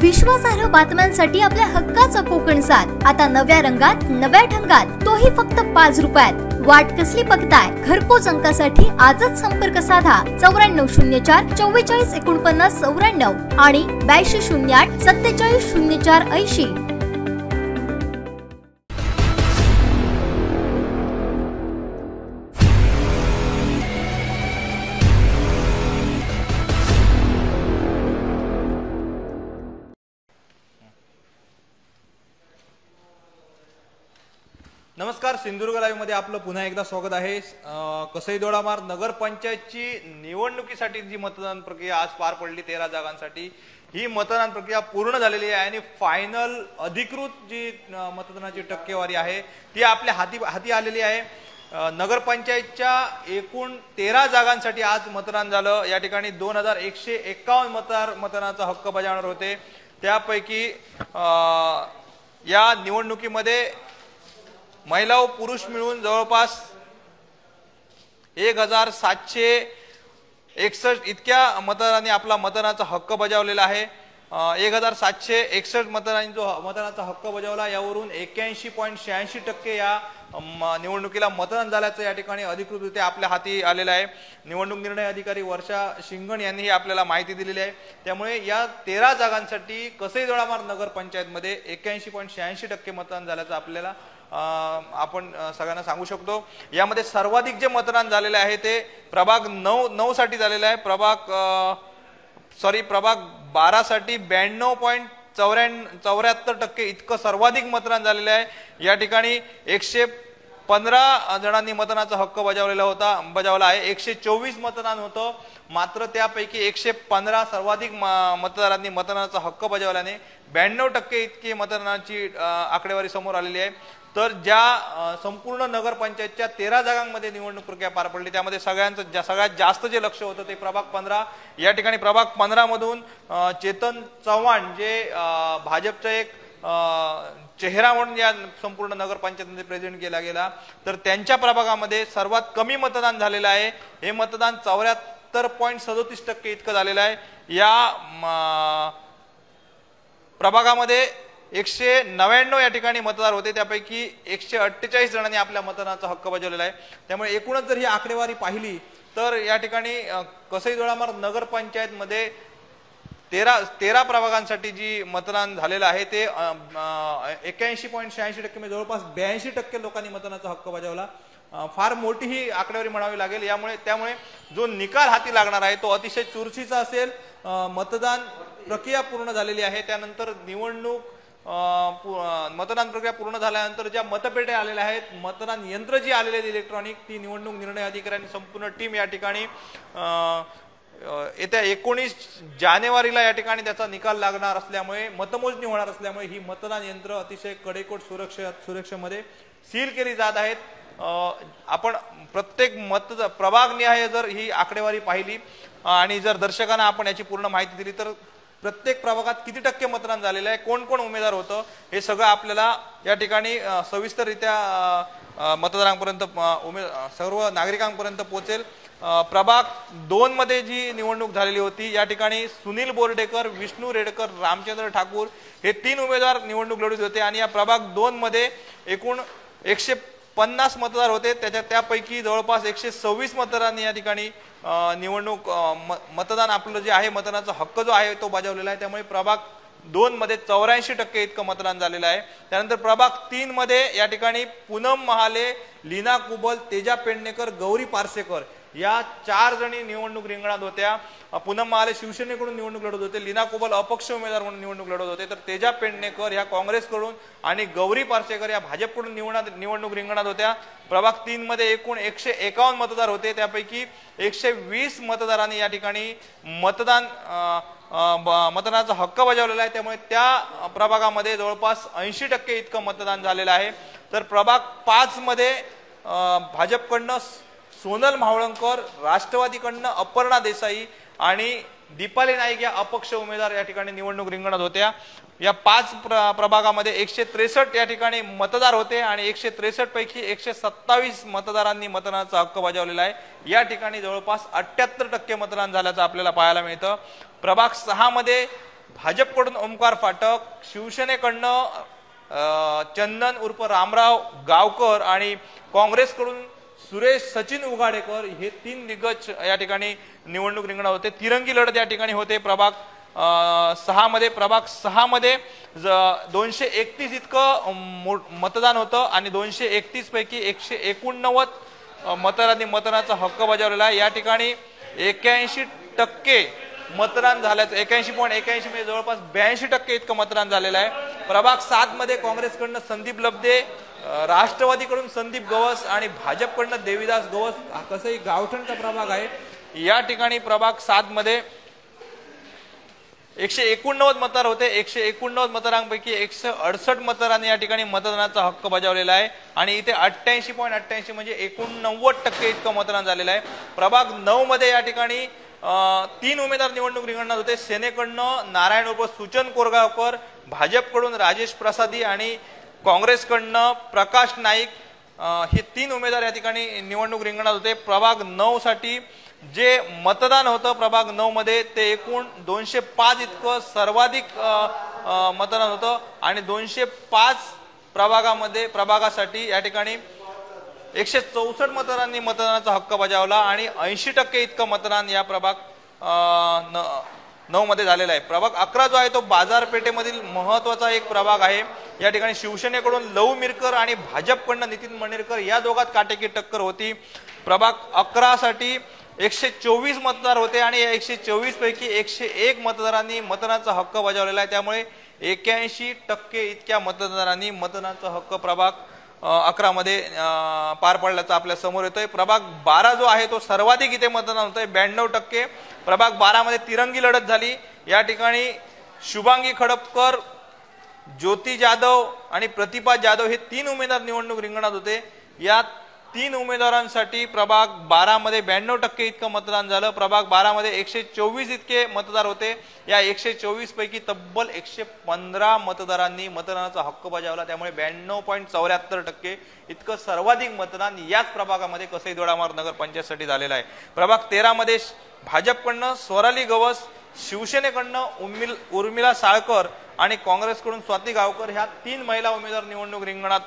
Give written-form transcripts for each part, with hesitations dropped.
विश्वासार्ह बातम्यांसाठी आपल्या हक्काचा कोकण सात आता नव्या रंगात नव्या ढंगात, तोही फक्त 5 रुपयात। वाट कसली बघताय? घरपोच अंकासाठी आजच संपर्क साधा 9404 44 49 94 आणि 8208 47 04 80। नमस्कार, सिंधुदुर्ग लाईव्ह मध्ये आपलं पुन्हा एकदा स्वागत आहे। कसई दोडामार्ग नगर पंचायतची निवडणुकीसाठी जी मतदान प्रक्रिया आज पार पडली 13 जागांसाठी, ही मतदान प्रक्रिया पूर्ण झालेली आहे आणि फायनल अधिकृत जी मतदानाची टक्केवारी आहे ती आपल्या हाती आलेली आहे। नगर पंचायतच्या एकूण 13 जागांसाठी आज मतदान झालं। या ठिकाणी 2151 मतदानाचा हक्क बजावणार होते। त्यापैकी या निवडणुकीमध्ये महिला व पुरुष मिळून जवळपास 1761 इतक्या मतदारांनी आपला मतदानाचा हक्क बजावलेला आहे। 1761 मतदारांनी जो मतदानाचा हक्क बजावला, यावरून 81.86% या निवडणुकीला मतदान झाल्याचं या ठिकाणी अधिकृतरित्या आपल्या हाती आलेलं आहे। निवडणूक निर्णय अधिकारी वर्षा शिंगण यांनी आपल्याला माहिती दिलेली आहे। त्यामुळे या 13 जागांसाठी कसई दोडामार्ग नगर पंचायतमध्ये 81.86% मतदान झाल्याचं आपल्याला आपण सगळ्यांना सांगू शकतो। यामध्ये सर्वाधिक जे मतदान झालेले आहे ते प्रभाग 9 साठी झालेले आहे। प्रभाग 12 साठी 92.74% इतकं सर्वाधिक मतदान झालेलं आहे। या ठिकाणी 115 जणांनी मतदानाचा हक्क बजावला आहे। 124 मतदान होतं, मात्र त्यापैकी 115 सर्वाधिक मतदारांनी मतदानाचा हक्क बजावल्याने 92% इतकी मतदानाची आकडेवारी समोर आलेली आहे। तर ज्या संपूर्ण नगर पंचायतच्या 13 जागांमध्ये निवडणूक प्रक्रिया पार पडली, त्यामध्ये सगळ्यात जास्त जे लक्ष होतं ते प्रभाग 15। या ठिकाणी प्रभाग 15 मधून चेतन चव्हाण, जे भाजपचा एक चेहरा म्हणून या संपूर्ण नगर पंचायतमध्ये प्रेझेंट केला गेला, तर त्यांच्या प्रभागामध्ये सर्वात कमी मतदान झालेलं आहे। हे मतदान 74.37% इतकं झालेलं आहे। या प्रभागामध्ये 199 या ठिकाणी मतदार होते, त्यापैकी 148 जणांनी आपल्या मतदानाचा हक्क बजावलेला आहे। त्यामुळे एकूणच जर ही आकडेवारी पाहिली तर या ठिकाणी कसई दोडामार्ग नगर पंचायत मध्ये 13 प्रभागांसाठी जी मतदान झालेलं आहे ते 81.86% म्हणजे जवळपास 82% लोकांनी मतदानाचा हक्क बजावला। फार मोठी ही आकडेवारी म्हणावी लागेल। त्यामुळे जो निकाल हाती लागणार आहे तो अतिशय चुरशीचा असेल। मतदान प्रक्रिया पूर्ण झालेली आहे, त्यानंतर मतदान प्रक्रिया पूर्ण झाल्यानंतर ज्या मतपेट्या आलेल्या आहेत, मतदान यंत्र जी आलेले आहेत इलेक्ट्रॉनिक, ती निवडणूक निर्णय अधिकाऱ्यांनी संपूर्ण टीम या ठिकाणी येत्या 19 जानेवारीला या ठिकाणी त्याचा निकाल लागणार असल्यामुळे, मतमोजणी होणार असल्यामुळे ही मतदान यंत्र अतिशय कडेकोट सुरक्षेमध्ये सील केली जात आहेत। आपण प्रत्येक प्रभागनिहाय जर ही आकडेवारी पाहिली आणि जर दर्शकांना आपण याची पूर्ण माहिती दिली तर प्रत्येक प्रभागात किती टक्के मतदान झालेलं आहे, कोण कोण उमेदवार होतं, हे सगळं आपल्याला या ठिकाणी सविस्तररित्या मतदारांपर्यंत सर्व नागरिकांपर्यंत पोहोचेल। प्रभाग 2 मध्ये जी निवडणूक झालेली होती, या ठिकाणी सुनील बोर्डेकर, विष्णू रेडकर, रामचंद्र ठाकूर हे 3 उमेदवार निवडणूक लढवत होते आणि या प्रभाग 2 मध्ये एकूण 150 मतदार होते। त्यापैकी जवळपास 126 मतदारांनी या ठिकाणी मतदान आपलं जे आहे, मतदानाचा हक्क जो आहे तो बजावलेला आहे। त्यामुळे प्रभाग 2 मध्ये 84% इतकं मतदान झालेलं आहे। त्यानंतर प्रभाग 3 मध्ये या ठिकाणी पूनम महाले, लीना कुबल, तेजा पेडणेकर, गौरी पारसेकर या 4 जणी निवडणूक रिंगणात होत्या। पूनम महाले शिवसेनेकडून निवडणूक लढवत होते, लीना कुबल अपक्ष उमेदवार म्हणून निवडणूक लढवत होते, तर तेजा पेडणेकर या काँग्रेसकडून आणि गौरी पारसेकर या भाजपकडून निवडणूक रिंगणात होत्या। प्रभाग 3 मध्ये एकूण 151 मतदार होते, त्यापैकी 120 मतदारांनी या ठिकाणी मतदानाचा हक्क बजावलेला आहे। त्यामुळे त्या प्रभागामध्ये जवळपास 80% इतकं मतदान झालेलं आहे। तर प्रभाग 5 मध्ये भाजपकडनं सोनल मावळंकर, राष्ट्रवादीकडनं अपर्णा देसाई आणि दीपाली नाईक या अपक्ष उमेदवार या ठिकाणी निवडणूक रिंगणात होत्या। या 5 प्रभागामध्ये 163 या ठिकाणी मतदार होते आणि 163 पैकी 127 मतदारांनी मतदानाचा हक्क बजावलेला आहे। या ठिकाणी जवळपास 78% मतदान झाल्याचं आपल्याला पाहायला मिळतं। प्रभाग 6 मध्ये भाजपकडून ओमकार फाटक, शिवसेनेकडनं चंदन उर्फ रामराव गावकर आणि काँग्रेसकडून सुरेश सचिन उघाडेकर हे 3 दिग्गज या ठिकाणी निवडणूक रिंगणात होते। तिरंगी लढत या ठिकाणी होते। प्रभाग 6 मध्ये 231 इतकं मतदान होतं आणि 231 पैकी 189 मतदारांनी मतदानाचा हक्क बजावलेला आहे। या ठिकाणी 81% मतदान झाल्याचं 81.81 म्हणजे जवळपास 82% इतकं मतदान झालेलं आहे। प्रभाग 7 मध्ये काँग्रेसकडनं संदीप लब्धे, राष्ट्रवादीकडून संदीप गवस आणि भाजपकडनं देवीदास गवस, कसंही गावठणचा प्रभाग आहे। या ठिकाणी प्रभाग 7 मध्ये 189 मतदार होते। 189 मतदारांपैकी 168 मतदारांनी या ठिकाणी मतदानाचा हक्क बजावलेला आहे आणि इथे 88.88 म्हणजे 89% इतकं मतदान झालेलं आहे। प्रभाग 9 मध्ये या ठिकाणी 3 उमेदवार निवडणूक रिंगणात होते। सेनेकडनं नारायण उर्फ सुचन कोरगावकर, भाजपकडून राजेश प्रसादी आणि काँग्रेसकडनं प्रकाश नाईक हे 3 उमेदवार या ठिकाणी निवडणूक रिंगणात होते। प्रभाग 9 साठी जे मतदान होतं प्रभाग 9 मध्ये ते एकूण 205 इतकं सर्वाधिक मतदान होतं आणि 205 प्रभागासाठी या ठिकाणी 164 मतदारांनी मतदानाचा हक्क बजावला आणि 80% इतकं मतदान या प्रभाग 9 मध्ये झालेला आहे। प्रभाग 11 जो आहे तो बाजारपेठेमधील महत्वाचा एक प्रभाग आहे। या ठिकाणी शिवसेनेकडून लव मिरकर आणि भाजपकडनं नितीन मणेरकर या दोघात काटेकी टक्कर होती। प्रभाग 11 साठी 124 मतदार होते आणि या 124 पैकी 101 मतदारांनी मतदानाचा हक्क बजावलेला आहे। त्यामुळे 81% इतक्या मतदारांनी मतदानाचा हक्क प्रभाग 11 मध्ये पार पडल्याचं आपल्या समोर येतोय। प्रभाग 12 जो आहे तो सर्वाधिक इथे मतदान होतंय 92%। प्रभाग 12 मध्ये तिरंगी लढत झाली। या ठिकाणी शुभांगी खडपकर, ज्योती जाधव आणि प्रतिभा जाधव हे 3 उमेदवार निवडणूक रिंगणात होते। या 3 उमेदवारांसाठी प्रभाग 12 मध्ये 92% इतकं मतदान झालं। प्रभाग 12 मध्ये 124 इतके मतदार होते। या 124 पैकी तब्बल 115 मतदारांनी मतदानाचा हक्क बजावला। त्यामुळे 92.74% इतकं सर्वाधिक मतदान याच प्रभागामध्ये कसई दोडामार्ग नगरपंचायतसाठी झालेलं आहे। प्रभाग 13 मध्ये भाजपकडनं स्वराली गवस, शिवसेनेकडनं उर्मिला साळकर आणि काँग्रेसकडून स्वाती गावकर ह्या 3 महिला उमेदवार निवडणूक रिंगणात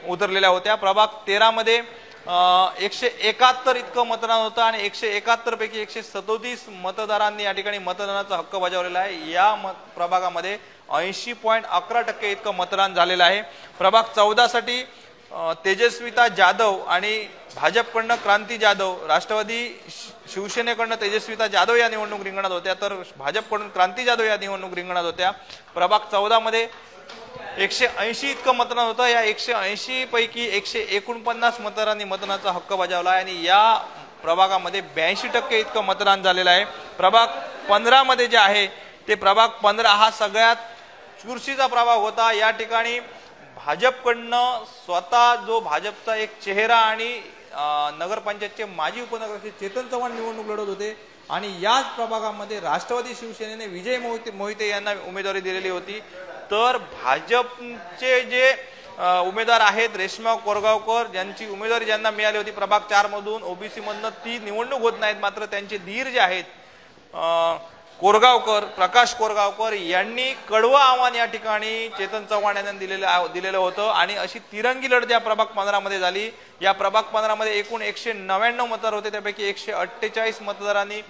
उतरलेल्या होत्या। प्रभाग 13 मध्ये 171 इतकं मतदान होतं आणि 171 पैकी 137 मतदारांनी या ठिकाणी मतदानाचा हक्क बजावलेला आहे। या प्रभागामध्ये 80.11% इतकं मतदान झालेलं आहे। प्रभाग 14 साठी तेजस्विता जाधव आणि भाजपकडनं क्रांती जाधव, राष्ट्रवादी शिवसेनेकडनं तेजस्विता जाधव या निवडणूक रिंगणात होत्या तर भाजपकडून क्रांती जाधव या निवडणूक रिंगणात होत्या। प्रभाग 14 मध्ये 180 इतकं मतदान होतं। या 180 पैकी 149 मतदारांनी मतदानाचा हक्क बजावला आहे आणि या प्रभागामध्ये 82% इतकं मतदान झालेलं आहे। प्रभाग 15 मध्ये जे आहे ते प्रभाग 15 हा सगळ्यात चुरशीचा प्रभाग होता। या ठिकाणी भाजपकडनं स्वतः जो भाजपचा एक चेहरा आणि नगरपंचायतचे माजी उपनगराध्यक्ष चेतन चव्हाण निवडणूक लढत होते आणि याच प्रभागामध्ये राष्ट्रवादी शिवसेनेने विजय मोहिते यांना उमेदवारी दिलेली होती। तर भाजपचे जे उमेदवार आहेत रेश्मा कोरगावकर ज्यांची उमेदवारी ज्यांना मिळाली होती प्रभाग 4 मधून ओबीसी मधून ती निवडणूक होत नाहीत, मात्र त्यांचे धीर जे आहेत प्रकाश कोरगावकर यांनी कडवं आव्हान या ठिकाणी चेतन चव्हाण यांना दिलेलं होतं आणि अशी तिरंगी लढत या प्रभाग 15 मध्ये झाली। या प्रभाग 15 मध्ये एकूण 199 मतदार होते, त्यापैकी 148 मतदारांनी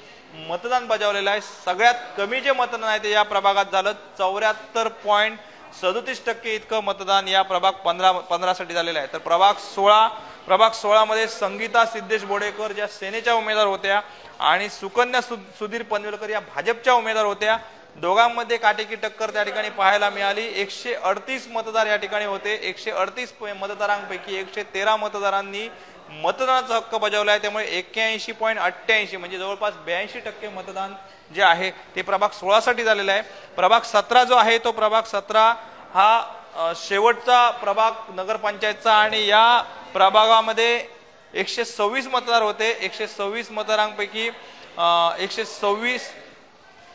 मतदान बजावलेलं आहे। सगळ्यात कमी जे मतदान आहे ते या प्रभागात झालं 74.37% इतकं मतदान या प्रभाग 15 साठी झालेलं आहे। तर प्रभाग 16 मध्ये संगीता सिद्धेश बोडेकर ज्या सेनेच्या उमेदवार होत्या आणि सुकन्या सुधीर पनवेलकर या भाजपच्या उमेदवार होत्या। दोघांमध्ये काटेकी टक्कर त्या ठिकाणी पाहायला मिळाली। 138 मतदार या ठिकाणी होते। 138 मतदारांपैकी 113 मतदारांनी मतदानाचा हक्क बजावला आहे। त्यामुळे 81.88 म्हणजे जवळपास 82% मतदान जे आहे ते प्रभाग 16 साठी झालेलं आहे। प्रभाग 17 जो आहे तो प्रभाग 17 हा शेवटचा प्रभाग नगरपंचायतचा आणि या प्रभागामध्ये 126 मतदार होते। 126 मतदारांपैकी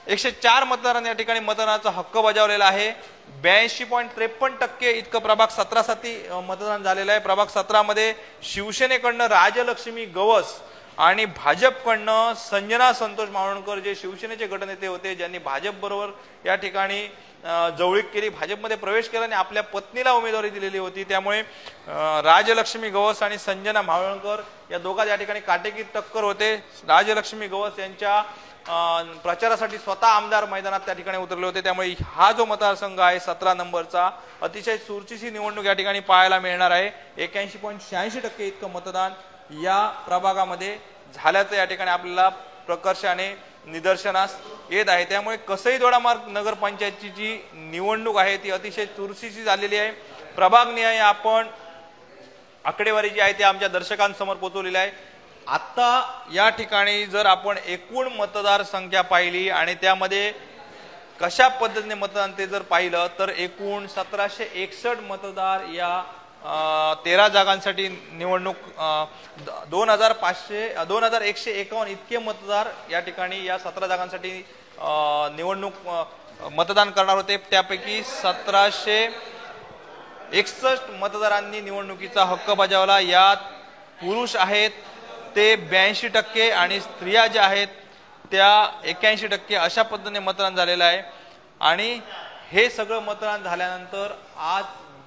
104 मतदारांनी या ठिकाणी मतदानाचा हक्क बजावलेला आहे। 82.53% इतकं प्रभाग 17 साठी मतदान झालेलं आहे। प्रभाग 17 मध्ये शिवसेनेकडनं राजलक्ष्मी गवस आणि भाजपकडनं संजना संतोष मावळणकर जे शिवसेनेचे गटनेते होते, ज्यांनी भाजप बरोबर या ठिकाणी जवळीक केली, भाजपमध्ये प्रवेश केला आणि आपल्या पत्नीला उमेदवारी दिलेली होती, त्यामुळे राजलक्ष्मी गवस आणि संजना मावळणकर या दोघा या ठिकाणी काटेकी टक्कर होते। राजलक्ष्मी गवस यांच्या प्रचारासाठी स्वतः आमदार मैदानात त्या ठिकाणी उतरले होते, त्यामुळे हा जो मतदारसंघ आहे 17 नंबरचा अतिशय चुरशीची निवडणूक या ठिकाणी पाहायला मिळणार आहे। 81.86% इतकं मतदान या प्रभागामध्ये झाल्याचं या ठिकाणी आपल्याला प्रकर्षाने निदर्शनास येत आहे। त्यामुळे कसई दोडामार्ग नगरपंचायतची जी निवडणूक आहे ती अतिशय चुरशीची झालेली आहे। प्रभागनिहाय आपण आकडेवारी जी आहे ती आमच्या दर्शकांसमोर पोहोचवलेली आहे। आता या ठिकाणी जर आपण एकूण मतदार संख्या पाहिली आणि त्यामध्ये कशा पद्धतीने मतदान ते जर पाहिलं तर एकूण 1761 मतदार या 13 जागांसाठी निवडणूक 2151 इतके मतदार या ठिकाणी या 17 जागांसाठी निवडणूक मतदान करणार होते। त्यापैकी 1761 मतदारांनी निवडणुकीचा हक्क बजावला। यात पुरुष आहेत ते 82% आणि स्त्रिया ज्या आहेत त्या 81% अशा पद्धतीने मतदान झालेलं आहे। आणि हे सगळं मतदान झाल्यानंतर आज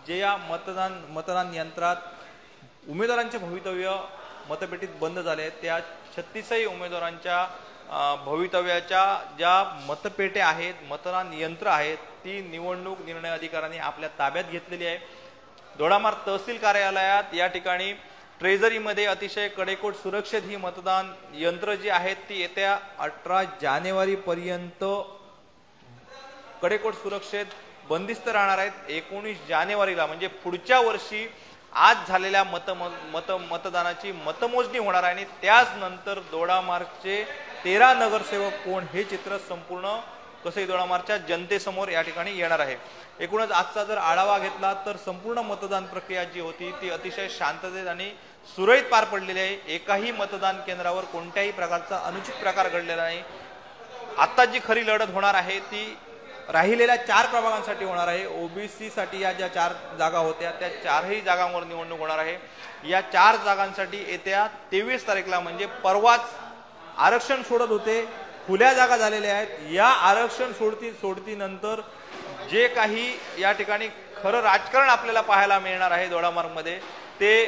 जे या मतदान यंत्रात उमेदवारांचे भवितव्य मतपेटीत बंद झाले, त्या 36 उमेदवारांच्या भवितव्याच्या ज्या मतपेट्या आहेत, मतदान यंत्र आहेत, ती निवडणूक निर्णय अधिकाऱ्यांनी आपल्या ताब्यात घेतलेली आहे। दोडामार्ग तहसील कार्यालयात या ठिकाणी ट्रेझरीमध्ये अतिशय कडेकोट सुरक्षित ही मतदान यंत्र जी आहेत ती येत्या 18 जानेवारी पर्यंत कडेकोट सुरक्षित बंदिस्त राहणार आहेत। 19 जानेवारीला म्हणजे पुढच्या वर्षी आज झालेल्या मतदानाची मतमोजणी होणार आहे आणि त्याच नंतर दोडामार्गचे 13 नगरसेवक कोण हे चित्र संपूर्ण कसई दोडामार्गच्या जनतेसमोर या ठिकाणी येणार आहे। एकूणच आजचा जर आढावा घेतला तर संपूर्ण मतदान प्रक्रिया जी होती ती अतिशय शांततेत आणि सुरळीत पार पडलेली आहे। एकाही मतदान केंद्रावर कोणत्याही प्रकारचा अनुचित प्रकार घडलेला नाही। आता जी खरी लढत होणार आहे ती राहिलेल्या 4 प्रभागांसाठी होणार आहे। ओबीसी साठी या ज्या 4 जागा होत्या त्या 4ही जागांवर निवडणूक होणार आहे। या 4 जागांसाठी येत्या 23 तारखेला म्हणजे परवाच आरक्षण सोडत होते, खुल्या जागा झालेल्या आहेत। या आरक्षण सोडतीनंतर जे काही या ठिकाणी खरं राजकारण आपल्याला पाहायला मिळणार आहे दोडामार्गमध्ये ते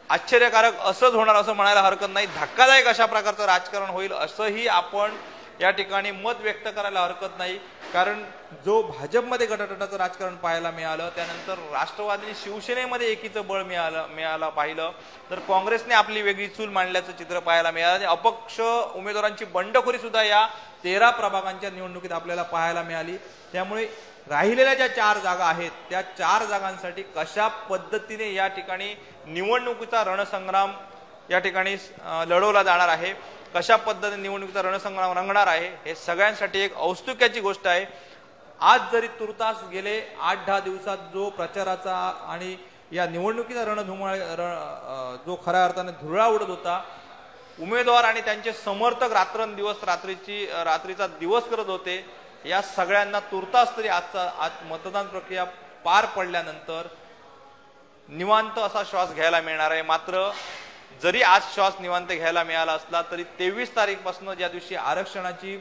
आश्चर्यकारक असंच होणार असं म्हणायला हरकत नाही। धक्कादायक अशा प्रकारचं राजकारण होईल असंही आपण या ठिकाणी मत व्यक्त करायला हरकत नाही, कारण जो भाजपमध्ये गटातटाचं राजकारण पाहायला मिळालं, त्यानंतर राष्ट्रवादीने शिवसेनेमध्ये एकीचं बळ मिळालं पाहिलं तर काँग्रेसने आपली वेगळी चूल मांडल्याचं चित्र पाहायला मिळालं आणि अपक्ष उमेदवारांची बंडखोरी सुद्धा या 13 प्रभागांच्या निवडणुकीत आपल्याला पाहायला मिळाली। त्यामुळे राहिलेल्या ज्या 4 जागा आहेत त्या 4 जागांसाठी कशा पद्धतीने या ठिकाणी निवडणुकीचा रणसंग्राम या ठिकाणी लढवला जाणार आहे, कशा पद्धतीने निवडणुकीचा रणसंग्राम रंगणार आहे, हे सगळ्यांसाठी एक औत्सुक्याची गोष्ट आहे। आज जरी तुर्तास गेले 8-10 दिवसात जो प्रचाराचा आणि या निवडणुकीचा रणधुमाळ जो खऱ्या अर्थाने धुरळा उडत होता, उमेदवार आणि त्यांचे समर्थक रात्रंदिवस रात्रीचा दिवस करत होते, या सगळ्यांना तुर्तास तरी आज मतदान प्रक्रिया पार पडल्यानंतर निवांत असा श्वास घ्यायला मिळणार आहे। मात्र जरी आज श्वास निवांत घ्यायला मिळाला असला तरी 23 तारीखपासून ज्या दिवशी आरक्षणाची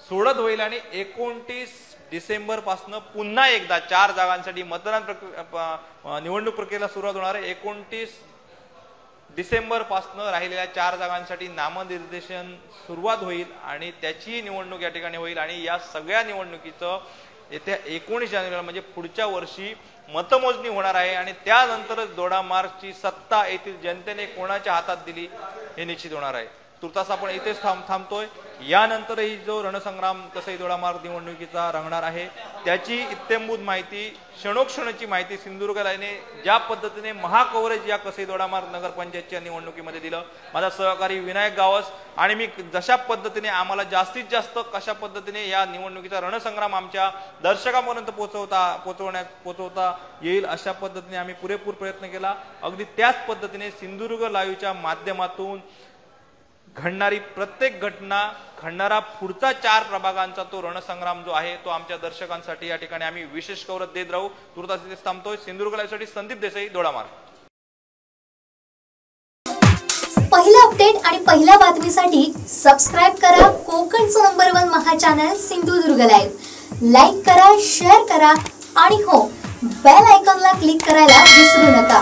सोडत होईल आणि 29 डिसेंबर पासून पुन्हा एकदा 4 जागांसाठी मतदान निवडणूक प्रक्रियेला सुरुवात होणार आहे। 29 डिसेंबर पासून राहिलेल्या 4 जागांसाठी नामनिर्देशन सुरुवात होईल आणि त्याची निवडणूक या ठिकाणी होईल आणि या सगळ्या निवडणुकीचं येत्या 19 जानेवारीला म्हणजे पुढच्या वर्षी मतमोजणी होणार आहे आणि त्यानंतरच दोडामार्गची सत्ता येथील जनतेने कोणाच्या हातात दिली हे निश्चित होणार आहे। तुर्तास आपण इथेच थांबतोय। यानंतरही जो रणसंग्राम कसई दोडामार्ग निवडणुकीचा रंगणार आहे त्याची इत्तेंभूत माहिती, क्षणोक्षणाची माहिती सिंधुदुर्ग लाईव्हने ज्या पद्धतीने महाकव्हरेज या कसई दोडामार्ग नगरपंचायतच्या निवडणुकीमध्ये दिलं, माझा सहकारी विनायक गावस आणि मी जशा पद्धतीने आम्हाला जास्तीत जास्त कशा पद्धतीने या निवडणुकीचा रणसंग्राम आमच्या दर्शकांपर्यंत पोहोचवता येईल अशा पद्धतीने आम्ही पुरेपूर प्रयत्न केला। अगदी त्याच पद्धतीने सिंधुदुर्ग लाईव्हच्या माध्यमातून घडणारी प्रत्येक घटना, घडणारा पुढचा 4 प्रभागांचा तो रणसंग्राम जो आहे तो आमच्या दर्शकांसाठी या ठिकाणी आम्ही विशेष कव्हरेज देत राहू। तुर्तास इथे थांबतोय। सिंधुदुर्ग लाईव्हसाठी संदीप देसाई, दोडामार्ग। अपडेट आणि पहिल्या बातमीसाठी सबस्क्राइब करा कोकणचं नंबर 1 महा चॅनल सिंधुदुर्ग लाईव्ह. लाईक करा, शेअर करा आणि हो, बेल आयकॉनला क्लिक करायला विसरू नका.